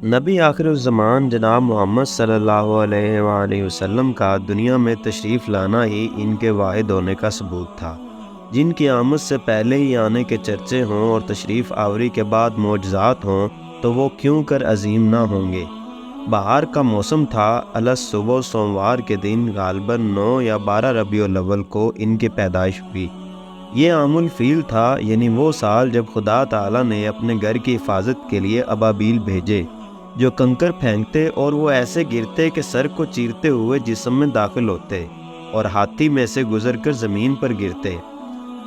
نبی آخر الزمان جناب محمد صلی اللہ علیہ وآلہ وسلم کا دنیا میں تشریف لانا ہی ان کے واحد ہونے کا ثبوت تھا۔ جن کی آمد سے پہلے ہی آنے کے چرچے ہوں اور تشریف آوری کے بعد معجزات ہوں تو وہ کیوں کر عظیم نہ ہوں گے۔ بہار کا موسم تھا، صبح سوموار کے دن غالباً 9 یا 12 ربیع الاول کو ان کی پیدائش ہوئی۔ یہ عام الفیل تھا، یعنی وہ سال جب خدا تعالیٰ نے اپنے گھر کی حفاظت کے لیے ابابیل بھیجے جو کنکر پھینکتے اور وہ ایسے گرتے کہ سر کو چیرتے ہوئے جسم میں داخل ہوتے اور ہاتھی میں سے گزر کر زمین پر گرتے۔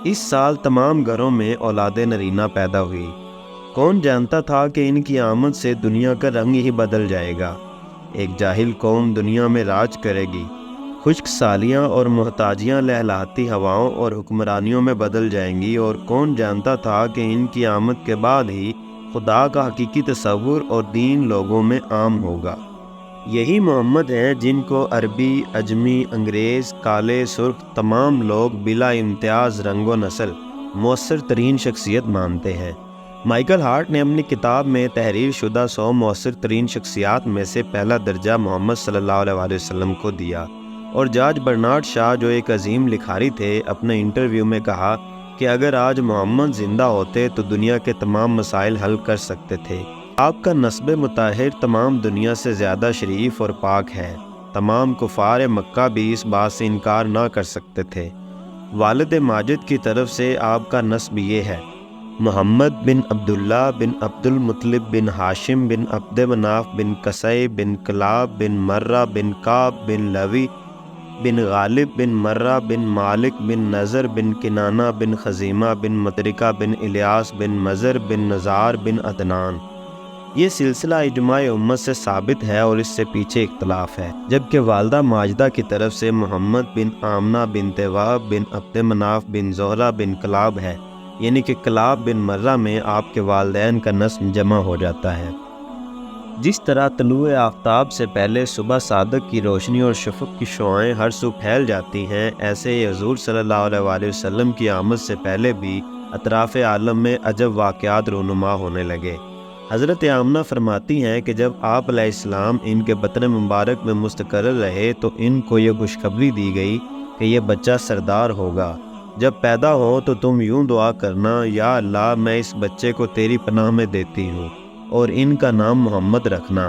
اس سال تمام گھروں میں اولاد نرینہ پیدا ہوئی۔ کون جانتا تھا کہ ان کی آمد سے دنیا کا رنگ ہی بدل جائے گا۔ ایک جاہل قوم دنیا میں راج کرے گی، خشک سالیاں اور محتاجیاں لہلاتی ہواؤں اور حکمرانیوں میں بدل جائیں گی، اور کون جانتا تھا کہ ان کی آمد کے بعد ہی خدا کا حقیقی تصور اور دین لوگوں میں عام ہوگا۔ یہی محمد ہیں جن کو عربی، اجمی، انگریز، کالے، سرخ تمام لوگ بلا امتیاز رنگ و نسل مؤثر ترین شخصیت مانتے ہیں۔ مائیکل ہارٹ نے اپنی کتاب میں تحریر شدہ 100 مؤثر ترین شخصیات میں سے پہلا درجہ محمد صلی اللہ علیہ وآلہ وسلم کو دیا، اور جارج برنارڈ شاہ جو ایک عظیم لکھاری تھے اپنے انٹرویو میں کہا کہ اگر آج محمد زندہ ہوتے تو دنیا کے تمام مسائل حل کر سکتے تھے۔ آپ کا نسب مطہر تمام دنیا سے زیادہ شریف اور پاک ہے۔ تمام کفار مکہ بھی اس بات سے انکار نہ کر سکتے تھے۔ والد ماجد کی طرف سے آپ کا نسب یہ ہے: محمد بن عبداللہ بن عبد المطلب بن ہاشم بن عبد مناف بن قصی بن کلاب بن مرہ بن کعب بن لوی بن غالب بن مرہ بن مالک بن نضر بن کنانہ بن خزیمہ بن مدرکہ بن الیاس بن مضر بن نزار بن عدنان۔ یہ سلسلہ اجماع امت سے ثابت ہے اور اس سے پیچھے اختلاف ہے، جبکہ والدہ ماجدہ کی طرف سے محمد بن آمنہ بنت وہب بن عبد مناف بن زہرہ بن کلاب ہے، یعنی کہ کلاب بن مرہ میں آپ کے والدین کا نسب جمع ہو جاتا ہے۔ جس طرح طلوع آفتاب سے پہلے صبح صادق کی روشنی اور شفق کی شعاعیں ہر سو پھیل جاتی ہیں، ایسے ہی حضور صلی اللہ علیہ وآلہ وسلم کی آمد سے پہلے بھی اطراف عالم میں عجب واقعات رونما ہونے لگے۔ حضرت آمنہ فرماتی ہیں کہ جب آپ علیہ السلام ان کے بطن مبارک میں مستقر رہے تو ان کو یہ خوشخبری دی گئی کہ یہ بچہ سردار ہوگا۔ جب پیدا ہو تو تم یوں دعا کرنا: یا اللہ، میں اس بچے کو تیری پناہ میں دیتی ہوں، اور ان کا نام محمد رکھنا۔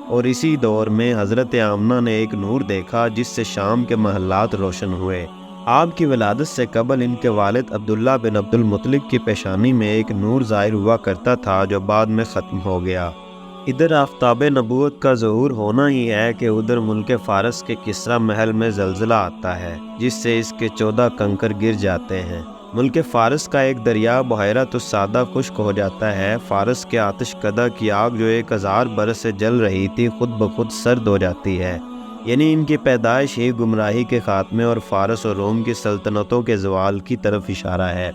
اور اسی دور میں حضرت آمنہ نے ایک نور دیکھا جس سے شام کے محلات روشن ہوئے۔ آپ کی ولادت سے قبل ان کے والد عبداللہ بن عبد المطلب کی پیشانی میں ایک نور ظاہر ہوا کرتا تھا جو بعد میں ختم ہو گیا۔ ادھر آفتاب نبوت کا ظہور ہونا ہی ہے کہ ادھر ملک فارس کے کسریٰ محل میں زلزلہ آتا ہے جس سے اس کے 14 کنکر گر جاتے ہیں۔ ملک فارس کا ایک دریا بحیرۃ السادہ خشک ہو جاتا ہے۔ فارس کے آتش کدہ کی آگ جو 1000 برس سے جل رہی تھی خود بخود سرد ہو جاتی ہے، یعنی ان کی پیدائش ہی گمراہی کے خاتمے اور فارس اور روم کی سلطنتوں کے زوال کی طرف اشارہ ہے۔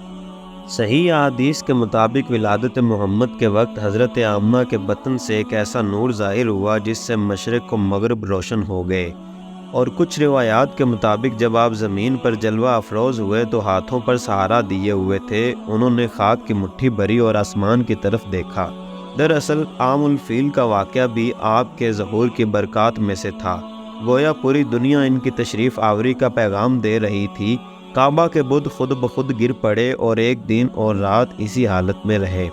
صحیح احادیث کے مطابق ولادت محمد کے وقت حضرت آمنہ کے بطن سے ایک ایسا نور ظاہر ہوا جس سے مشرق و مغرب روشن ہو گئے، اور کچھ روایات کے مطابق جب آپ زمین پر جلوہ افروز ہوئے تو ہاتھوں پر سہارا دیے ہوئے تھے، انہوں نے خاک کی مٹھی بھری اور آسمان کی طرف دیکھا۔ دراصل عام الفیل کا واقعہ بھی آپ کے ظہور کی برکات میں سے تھا، گویا پوری دنیا ان کی تشریف آوری کا پیغام دے رہی تھی۔ کعبہ کے بت خود بخود گر پڑے اور ایک دن اور رات اسی حالت میں رہے۔